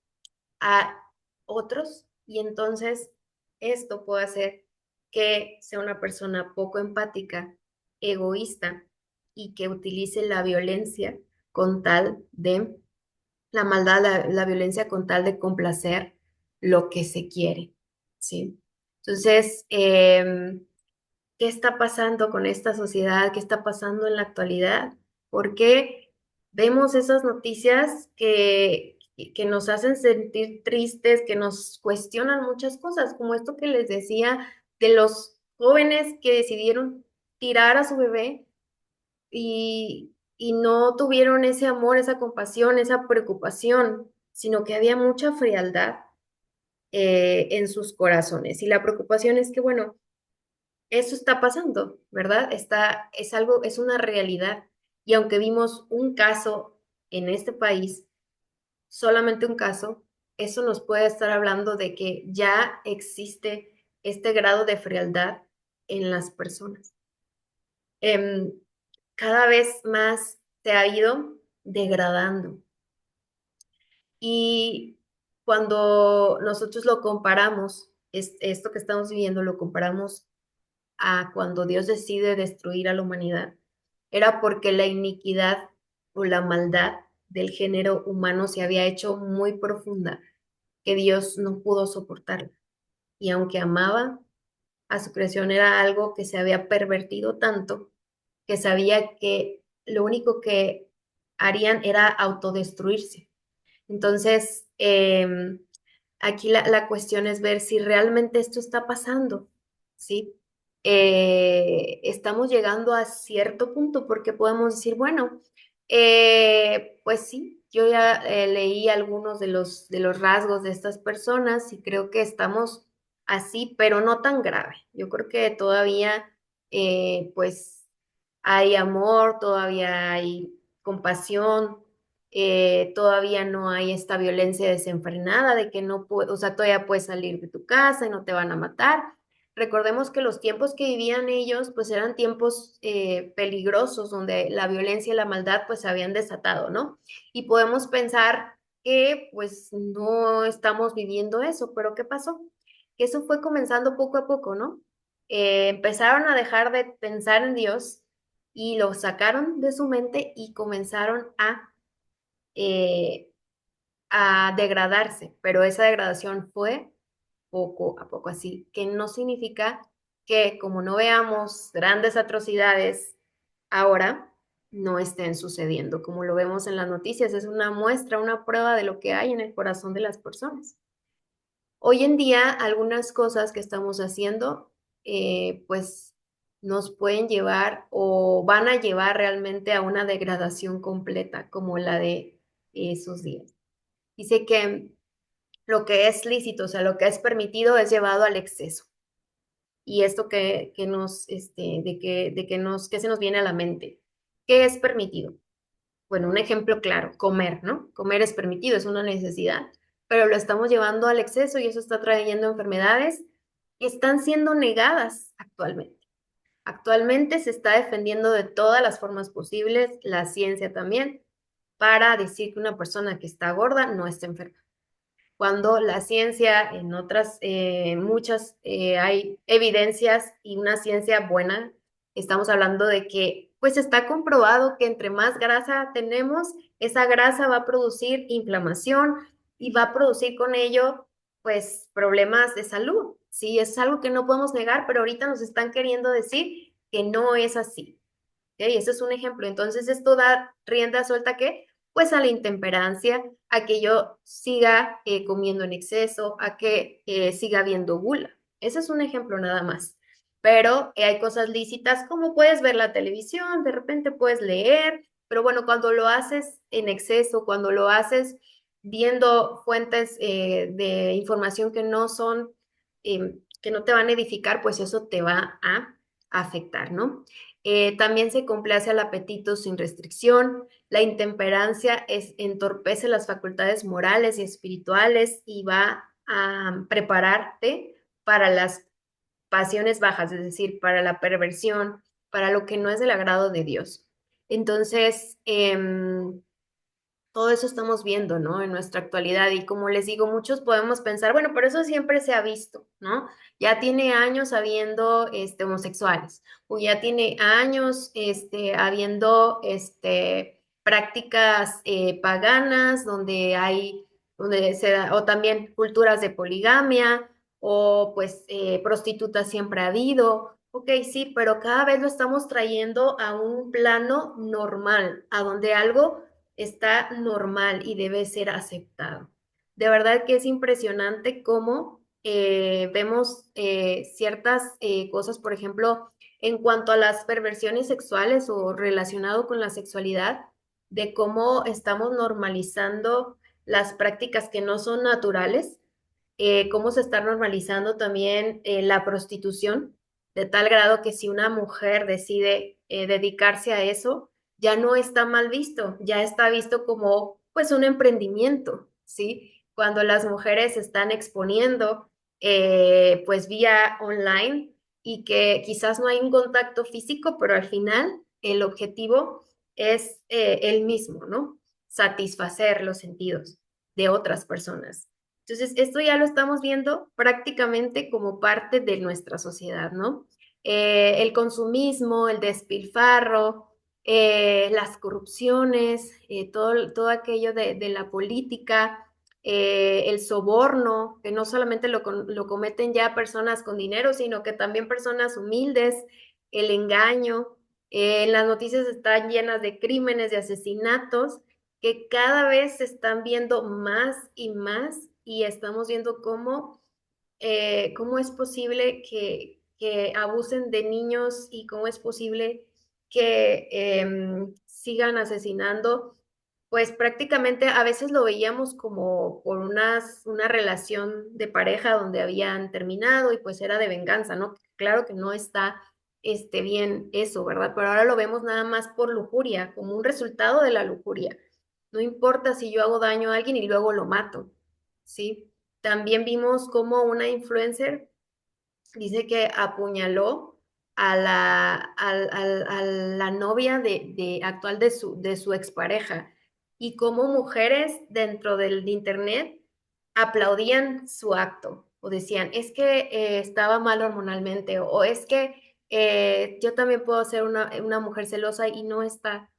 a otros y entonces esto puede hacer que sea una persona poco empática, egoísta y que utilice la violencia con tal de, la maldad, la violencia con tal de complacer lo que se quiere, ¿sí? Entonces, ¿qué está pasando con esta sociedad? ¿Qué está pasando en la actualidad? ¿Por qué vemos esas noticias que nos hacen sentir tristes, que nos cuestionan muchas cosas, como esto que les decía de los jóvenes que decidieron tirar a su bebé y no tuvieron ese amor, esa compasión, esa preocupación, sino que había mucha frialdad en sus corazones? Y la preocupación es que, bueno, eso está pasando, ¿verdad? Es algo, es una realidad. Y aunque vimos un caso en este país, solamente un caso, eso nos puede estar hablando de que ya existe este grado de frialdad en las personas. Em, Cada vez más se ha ido degradando. Y cuando nosotros lo comparamos, esto que estamos viviendo, lo comparamos a cuando Dios decide destruir a la humanidad, era porque la iniquidad o la maldad del género humano se había hecho muy profunda, que Dios no pudo soportarla. Y aunque amaba a su creación, era algo que se había pervertido tanto que sabía que lo único que harían era autodestruirse. Entonces, aquí la cuestión es ver si realmente esto está pasando, ¿sí? Estamos llegando a cierto punto porque podemos decir, bueno, pues sí, yo ya leí algunos de los rasgos de estas personas y creo que estamos así, pero no tan grave. Yo creo que todavía, pues, hay amor, todavía hay compasión, todavía no hay esta violencia desenfrenada de que no puedes, o sea, todavía puedes salir de tu casa y no te van a matar. Recordemos que los tiempos que vivían ellos, pues eran tiempos peligrosos, donde la violencia y la maldad pues se habían desatado, ¿no? Y podemos pensar que pues no estamos viviendo eso, pero ¿qué pasó? Que eso fue comenzando poco a poco, ¿no? Empezaron a dejar de pensar en Dios y lo sacaron de su mente y comenzaron eh, a degradarse, pero esa degradación fue poco a poco así, que no significa que como no veamos grandes atrocidades ahora, no estén sucediendo, como lo vemos en las noticias, es una muestra, una prueba de lo que hay en el corazón de las personas. Hoy en día, algunas cosas que estamos haciendo, pues nos pueden llevar o van a llevar realmente a una degradación completa, como la de esos días. Dice que lo que es lícito, o sea, lo que es permitido es llevado al exceso. Y esto que nos, de que nos, que se nos viene a la mente. ¿Qué es permitido? Bueno, un ejemplo claro, comer, ¿no? Comer es permitido, es una necesidad, pero lo estamos llevando al exceso y eso está trayendo enfermedades que están siendo negadas actualmente. Actualmente se está defendiendo de todas las formas posibles, la ciencia también, para decir que una persona que está gorda no está enferma. Cuando la ciencia, en otras, muchas, hay evidencias y una ciencia buena, estamos hablando de que pues está comprobado que entre más grasa tenemos, esa grasa va a producir inflamación y va a producir con ello pues problemas de salud. Sí, es algo que no podemos negar, pero ahorita nos están queriendo decir que no es así. ¿Ok? Ese es un ejemplo. Entonces, esto da rienda suelta ¿qué? Pues a la intemperancia, a que yo siga comiendo en exceso, a que siga habiendo gula. Ese es un ejemplo nada más. Pero hay cosas lícitas como puedes ver la televisión, de repente puedes leer, pero bueno, cuando lo haces en exceso, cuando lo haces viendo fuentes de información que no son, que no te van a edificar, pues eso te va a afectar, ¿no? También se complace al apetito sin restricción. La intemperancia entorpece las facultades morales y espirituales y va a prepararte para las pasiones bajas, es decir, para la perversión, para lo que no es del agrado de Dios. Entonces, todo eso estamos viendo, ¿no? En nuestra actualidad. Y como les digo, muchos podemos pensar, bueno, pero eso siempre se ha visto, ¿no? Ya tiene años habiendo homosexuales, o ya tiene años habiendo prácticas paganas donde hay, donde se da, o también culturas de poligamia, o pues prostitutas siempre ha habido. Ok, sí, pero cada vez lo estamos trayendo a un plano normal, a donde algo está normal y debe ser aceptado. De verdad que es impresionante cómo vemos ciertas cosas, por ejemplo, en cuanto a las perversiones sexuales o relacionado con la sexualidad, de cómo estamos normalizando las prácticas que no son naturales, cómo se está normalizando también la prostitución, de tal grado que si una mujer decide dedicarse a eso, ya no está mal visto, ya está visto como pues un emprendimiento, ¿sí? Cuando las mujeres se están exponiendo pues vía online y que quizás no hay un contacto físico, pero al final el objetivo es el mismo, ¿no? Satisfacer los sentidos de otras personas. Entonces, esto ya lo estamos viendo prácticamente como parte de nuestra sociedad, ¿no? El consumismo, el despilfarro, las corrupciones, todo aquello de la política, el soborno, que no solamente lo cometen ya personas con dinero, sino que también personas humildes, el engaño. Las noticias están llenas de crímenes, de asesinatos, que cada vez se están viendo más y más y estamos viendo cómo es posible que abusen de niños y cómo es posible que sigan asesinando. Pues prácticamente a veces lo veíamos como por una relación de pareja donde habían terminado y pues era de venganza, ¿no? Claro que no está bien eso, ¿verdad? Pero ahora lo vemos nada más por lujuria, como un resultado de la lujuria. No importa si yo hago daño a alguien y luego lo mato, ¿sí? También vimos cómo una influencer dice que apuñaló a la novia actual de su expareja y cómo mujeres dentro del internet aplaudían su acto o decían, es que estaba mal hormonalmente o es que yo también puedo ser una mujer celosa y no está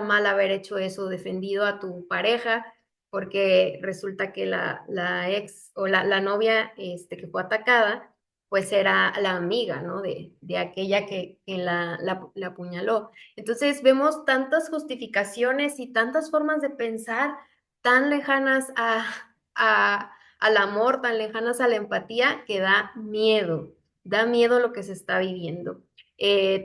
mal haber hecho eso, defendido a tu pareja, porque resulta que la ex o la novia que fue atacada pues era la amiga, ¿no? De aquella que la apuñaló. Entonces vemos tantas justificaciones y tantas formas de pensar tan lejanas al amor, tan lejanas a la empatía, que da miedo lo que se está viviendo.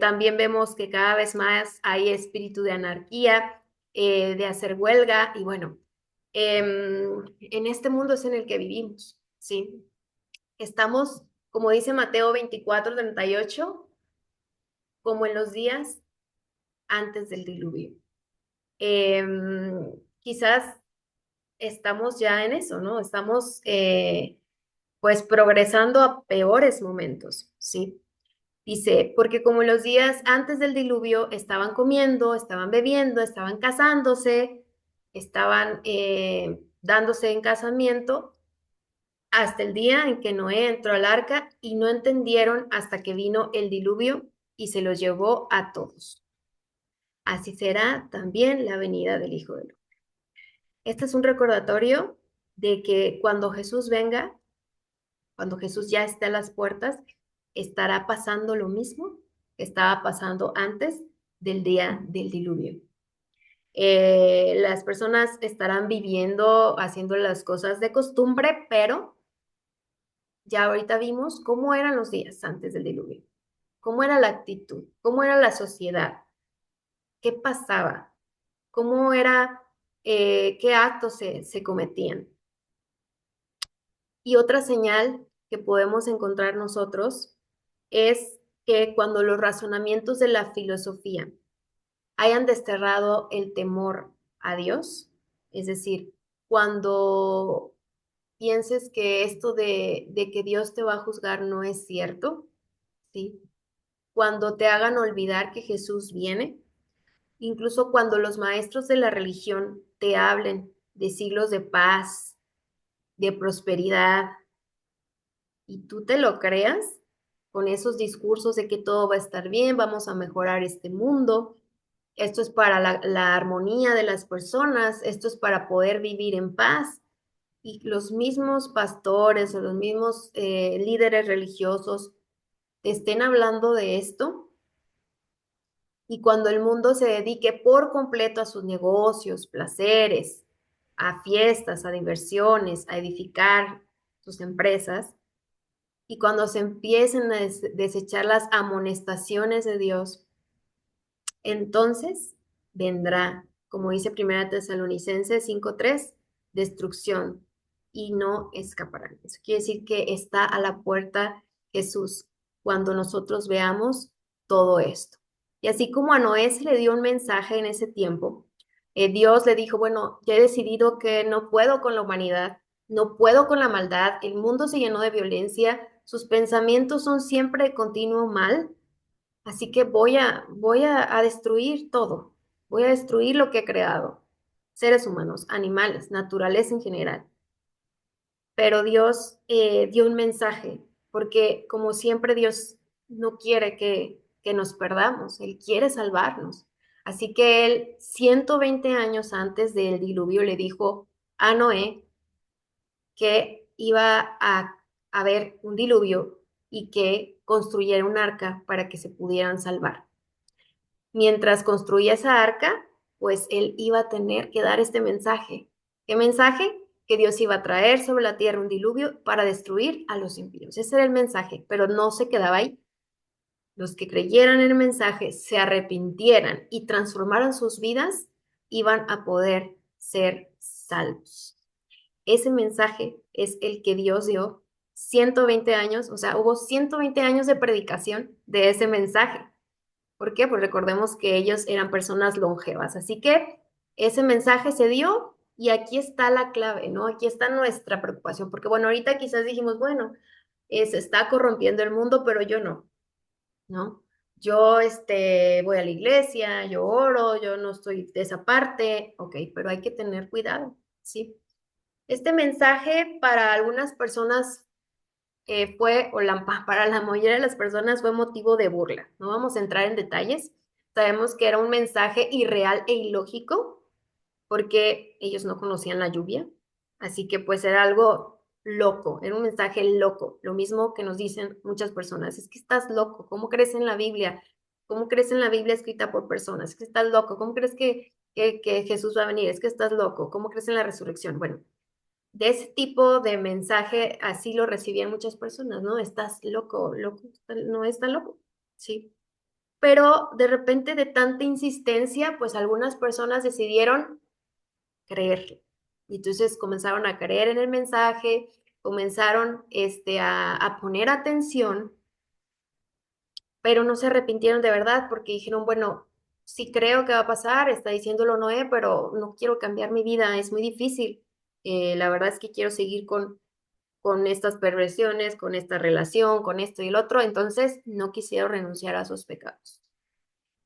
También vemos que cada vez más hay espíritu de anarquía, de hacer huelga, y bueno, en este mundo es en el que vivimos, ¿sí? Estamos, como dice Mateo 24:38, como en los días antes del diluvio. Quizás estamos ya en eso, ¿no? Estamos pues progresando a peores momentos, ¿sí? Dice, porque como en los días antes del diluvio estaban comiendo, estaban bebiendo, estaban casándose, estaban dándose en casamiento hasta el día en que Noé entró al arca y no entendieron hasta que vino el diluvio y se los llevó a todos. Así será también la venida del Hijo del Hombre. Este es un recordatorio de que cuando Jesús venga, cuando Jesús ya esté a las puertas, estará pasando lo mismo que estaba pasando antes del día del diluvio. Las personas estarán viviendo, haciendo las cosas de costumbre, pero ya ahorita vimos cómo eran los días antes del diluvio, cómo era la actitud, cómo era la sociedad, qué pasaba, cómo era, qué actos se cometían. Y otra señal que podemos encontrar nosotros es que cuando los razonamientos de la filosofía hayan desterrado el temor a Dios, es decir, cuando pienses que esto de que Dios te va a juzgar no es cierto, ¿sí? Cuando te hagan olvidar que Jesús viene, incluso cuando los maestros de la religión te hablen de siglos de paz, de prosperidad, y tú te lo creas con esos discursos de que todo va a estar bien, vamos a mejorar este mundo, esto es para la armonía de las personas, esto es para poder vivir en paz. Y los mismos pastores o los mismos líderes religiosos te estén hablando de esto, y cuando el mundo se dedique por completo a sus negocios, placeres, a fiestas, a diversiones, a edificar sus empresas, y cuando se empiecen a desechar las amonestaciones de Dios, entonces vendrá, como dice Primera Tesalonicenses 5:3, destrucción y no escaparán. Eso quiere decir que está a la puerta Jesús cuando nosotros veamos todo esto. Y así como a Noé se le dio un mensaje en ese tiempo, Dios le dijo, bueno, ya he decidido que no puedo con la humanidad, no puedo con la maldad, el mundo se llenó de violencia, sus pensamientos son siempre de continuo mal. Así que voy a destruir todo, voy a destruir lo que he creado, seres humanos, animales, naturaleza en general. Pero Dios dio un mensaje, porque como siempre Dios no quiere que nos perdamos, Él quiere salvarnos. Así que Él, 120 años antes del diluvio, le dijo a Noé que iba a haber un diluvio y que construyera un arca para que se pudieran salvar. Mientras construía esa arca, pues él iba a tener que dar este mensaje. ¿Qué mensaje? Que Dios iba a traer sobre la tierra un diluvio para destruir a los impíos. Ese era el mensaje, pero no se quedaba ahí. Los que creyeran en el mensaje, se arrepintieran y transformaran sus vidas, iban a poder ser salvos. Ese mensaje es el que Dios dio 120 años, o sea, hubo 120 años de predicación de ese mensaje. ¿Por qué? Pues recordemos que ellos eran personas longevas. Así que ese mensaje se dio y aquí está la clave, ¿no? Aquí está nuestra preocupación, porque bueno, ahorita quizás dijimos, bueno, se está corrompiendo el mundo, pero yo no, ¿no? Yo voy a la iglesia, yo oro, yo no estoy de esa parte, ok, pero hay que tener cuidado, ¿sí? Este mensaje para algunas personas para la mayoría de las personas fue motivo de burla. No vamos a entrar en detalles. Sabemos que era un mensaje irreal e ilógico porque ellos no conocían la lluvia. Así que pues era algo loco, era un mensaje loco. Lo mismo que nos dicen muchas personas, es que estás loco, ¿cómo crees en la Biblia? ¿Cómo crees en la Biblia escrita por personas? Es que estás loco, ¿cómo crees que Jesús va a venir? Es que estás loco, ¿cómo crees en la resurrección? Bueno, de ese tipo de mensaje así lo recibían muchas personas, ¿no? Estás loco, loco, no está loco, sí. Pero de repente de tanta insistencia, pues algunas personas decidieron creerle. Y entonces comenzaron a creer en el mensaje, comenzaron a poner atención, pero no se arrepintieron de verdad porque dijeron, bueno, sí creo que va a pasar, está diciéndolo Noé, pero no quiero cambiar mi vida, es muy difícil. La verdad es que quiero seguir con estas perversiones, con esta relación, con esto y el otro, entonces no quisieron renunciar a sus pecados.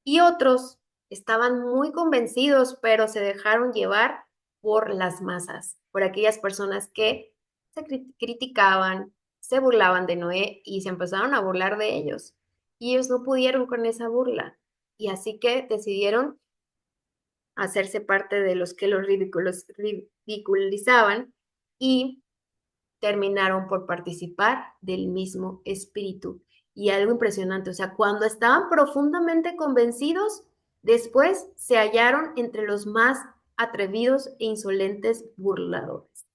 Y otros estaban muy convencidos, pero se dejaron llevar por las masas, por aquellas personas que se criticaban, se burlaban de Noé y se empezaron a burlar de ellos. Y ellos no pudieron con esa burla. Y así que decidieron hacerse parte de los que los ridiculizaban y terminaron por participar del mismo espíritu. Y algo impresionante, o sea, cuando estaban profundamente convencidos, después se hallaron entre los más atrevidos e insolentes burladores.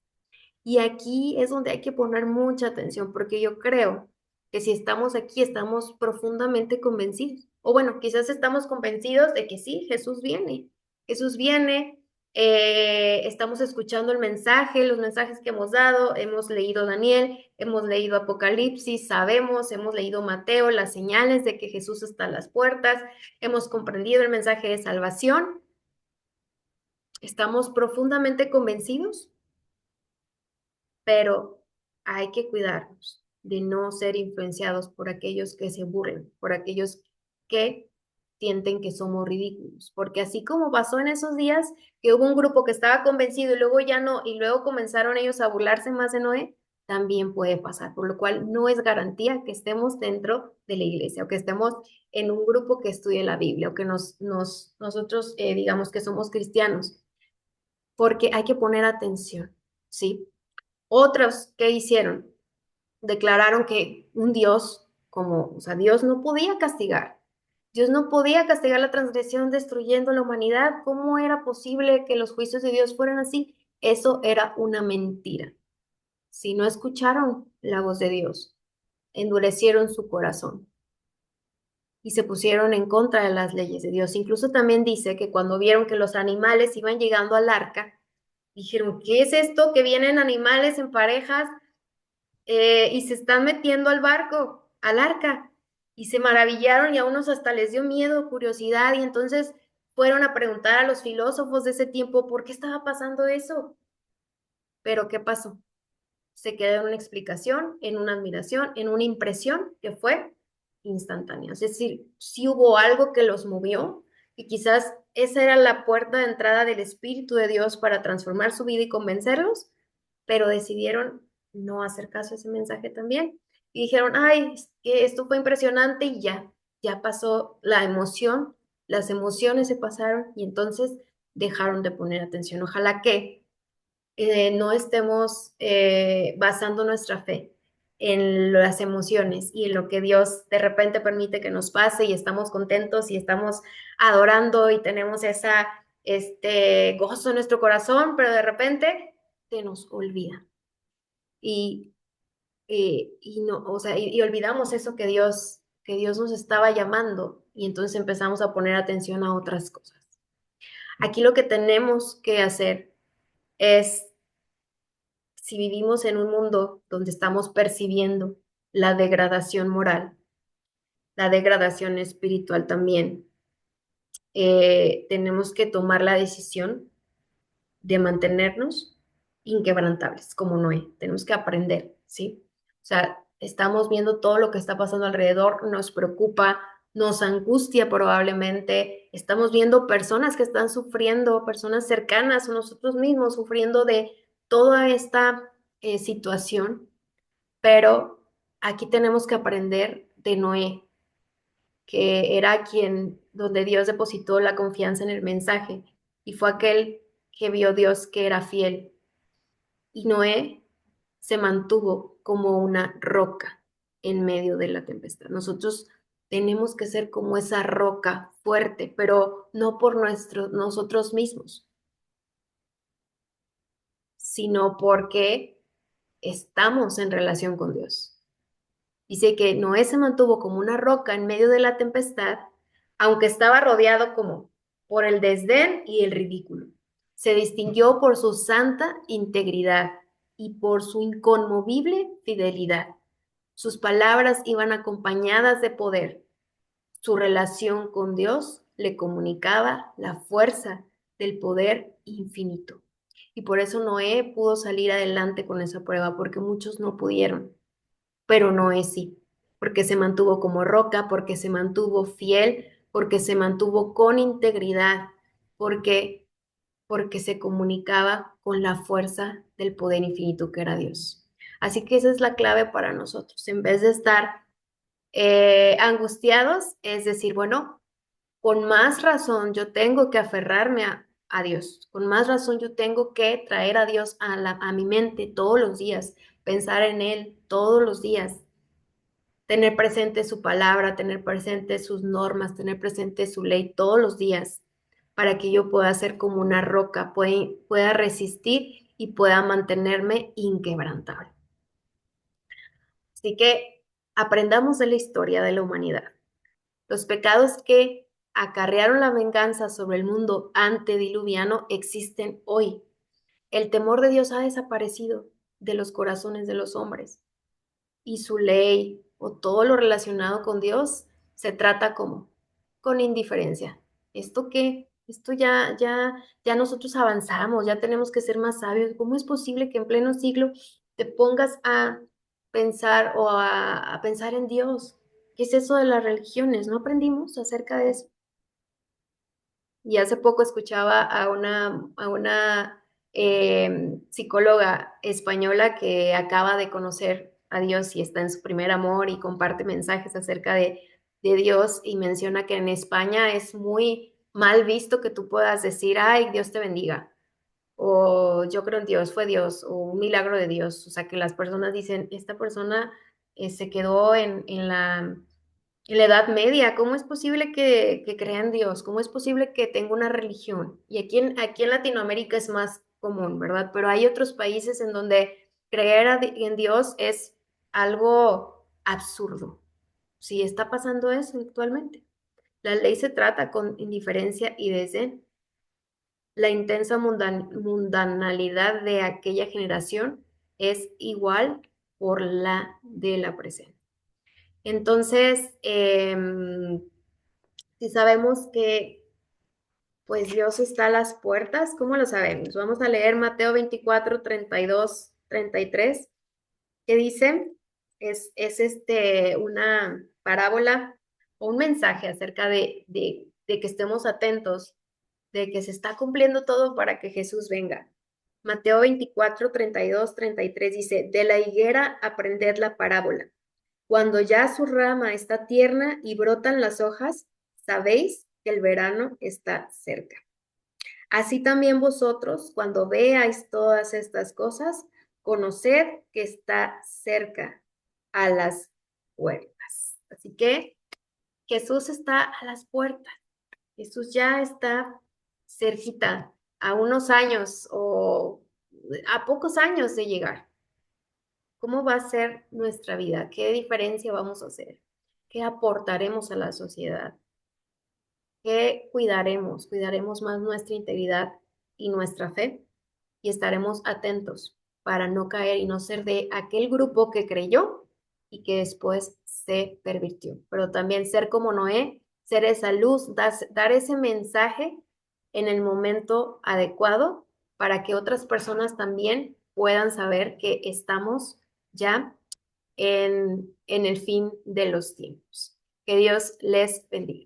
Y aquí es donde hay que poner mucha atención, porque yo creo que si estamos aquí, estamos profundamente convencidos. O bueno, quizás estamos convencidos de que sí, Jesús viene. Jesús viene, estamos escuchando el mensaje, los mensajes que hemos dado, hemos leído Daniel, hemos leído Apocalipsis, sabemos, hemos leído Mateo, las señales de que Jesús está a las puertas, hemos comprendido el mensaje de salvación. Estamos profundamente convencidos, pero hay que cuidarnos de no ser influenciados por aquellos que se burlen, por aquellos que sienten que somos ridículos, porque así como pasó en esos días, que hubo un grupo que estaba convencido y luego ya no, y luego comenzaron ellos a burlarse más de Noé, también puede pasar, por lo cual no es garantía que estemos dentro de la iglesia o que estemos en un grupo que estudie la Biblia o que nosotros digamos que somos cristianos, porque hay que poner atención, ¿sí? Otros, ¿qué hicieron? Declararon que un Dios, como, o sea, Dios no podía castigar. Dios no podía castigar la transgresión destruyendo la humanidad. ¿Cómo era posible que los juicios de Dios fueran así? Eso era una mentira. Si no escucharon la voz de Dios, endurecieron su corazón y se pusieron en contra de las leyes de Dios. Incluso también dice que cuando vieron que los animales iban llegando al arca, dijeron, ¿qué es esto? Que vienen animales en parejas y se están metiendo al barco, al arca, y se maravillaron y a unos hasta les dio miedo, curiosidad, y entonces fueron a preguntar a los filósofos de ese tiempo por qué estaba pasando eso. Pero ¿qué pasó? Se quedó en una explicación, en una admiración, en una impresión que fue instantánea. Es decir, sí hubo algo que los movió y quizás esa era la puerta de entrada del Espíritu de Dios para transformar su vida y convencerlos, pero decidieron no hacer caso a ese mensaje también. Y dijeron, ay, es que esto fue impresionante y ya pasó la emoción, las emociones se pasaron y entonces dejaron de poner atención. Ojalá que no estemos basando nuestra fe en las emociones y en lo que Dios de repente permite que nos pase y estamos contentos y estamos adorando y tenemos esa gozo en nuestro corazón, pero de repente se nos olvida y, no, o sea, y olvidamos eso que Dios nos estaba llamando y entonces empezamos a poner atención a otras cosas. Aquí lo que tenemos que hacer es, si vivimos en un mundo donde estamos percibiendo la degradación moral, la degradación espiritual también, tenemos que tomar la decisión de mantenernos inquebrantables, como Noé. Tenemos que aprender, ¿sí? O sea, estamos viendo todo lo que está pasando alrededor, nos preocupa, nos angustia probablemente, estamos viendo personas que están sufriendo, personas cercanas o nosotros mismos sufriendo de toda esta situación, pero aquí tenemos que aprender de Noé, que era quien, donde Dios depositó la confianza en el mensaje y fue aquel que vio Dios que era fiel. Y Noé se mantuvo como una roca en medio de la tempestad. Nosotros tenemos que ser como esa roca fuerte, pero no por nosotros mismos, sino porque estamos en relación con Dios. Dice que Noé se mantuvo como una roca en medio de la tempestad, aunque estaba rodeado como por el desdén y el ridículo. Se distinguió por su santa integridad y por su inconmovible fidelidad. Sus palabras iban acompañadas de poder. Su relación con Dios le comunicaba la fuerza del poder infinito. Y por eso Noé pudo salir adelante con esa prueba, porque muchos no pudieron, pero Noé sí, porque se mantuvo como roca, porque se mantuvo fiel, porque se mantuvo con integridad, porque porque se comunicaba con la fuerza del poder infinito que era Dios. Así que esa es la clave para nosotros. En vez de estar angustiados, es decir, bueno, con más razón yo tengo que aferrarme a Dios, con más razón yo tengo que traer a Dios a mi mente todos los días, pensar en Él todos los días, tener presente su palabra, tener presente sus normas, tener presente su ley todos los días, para que yo pueda ser como una roca, pueda resistir y pueda mantenerme inquebrantable. Así que aprendamos de la historia de la humanidad. Los pecados que acarrearon la venganza sobre el mundo antediluviano existen hoy. El temor de Dios ha desaparecido de los corazones de los hombres y su ley o todo lo relacionado con Dios se trata como con indiferencia. ¿Esto qué? Esto ya nosotros avanzamos, ya tenemos que ser más sabios. ¿Cómo es posible que en pleno siglo te pongas a pensar o a pensar en Dios? ¿Qué es eso de las religiones? ¿No aprendimos acerca de eso? Y hace poco escuchaba a una psicóloga española que acaba de conocer a Dios y está en su primer amor y comparte mensajes acerca de Dios y menciona que en España es muy mal visto que tú puedas decir, ay, Dios te bendiga, o yo creo en Dios, fue Dios, o un milagro de Dios. O sea, que las personas dicen, esta persona se quedó en la Edad Media. ¿Cómo es posible que crea en Dios? ¿Cómo es posible que tenga una religión? Y aquí en Latinoamérica es más común, ¿verdad? Pero hay otros países en donde creer en Dios es algo absurdo. Sí, está pasando eso actualmente. La ley se trata con indiferencia y desdén. La intensa mundanalidad de aquella generación es igual por la de la presente. Entonces, si sabemos que pues Dios está a las puertas, ¿cómo lo sabemos? Vamos a leer Mateo 24, 32, 33, que dice, es una parábola o un mensaje acerca de que estemos atentos, de que se está cumpliendo todo para que Jesús venga. Mateo 24, 32, 33 dice, de la higuera aprended la parábola. Cuando ya su rama está tierna y brotan las hojas, sabéis que el verano está cerca. Así también vosotros, cuando veáis todas estas cosas, conoced que está cerca a las puertas. Así que Jesús está a las puertas. Jesús ya está cerquita, a unos años o a pocos años de llegar. ¿Cómo va a ser nuestra vida? ¿Qué diferencia vamos a hacer? ¿Qué aportaremos a la sociedad? ¿Qué cuidaremos? Cuidaremos más nuestra integridad y nuestra fe y estaremos atentos para no caer y no ser de aquel grupo que creyó y que después se pervirtió. Pero también ser como Noé, ser esa luz, dar ese mensaje en el momento adecuado para que otras personas también puedan saber que estamos ya en el fin de los tiempos. Que Dios les bendiga.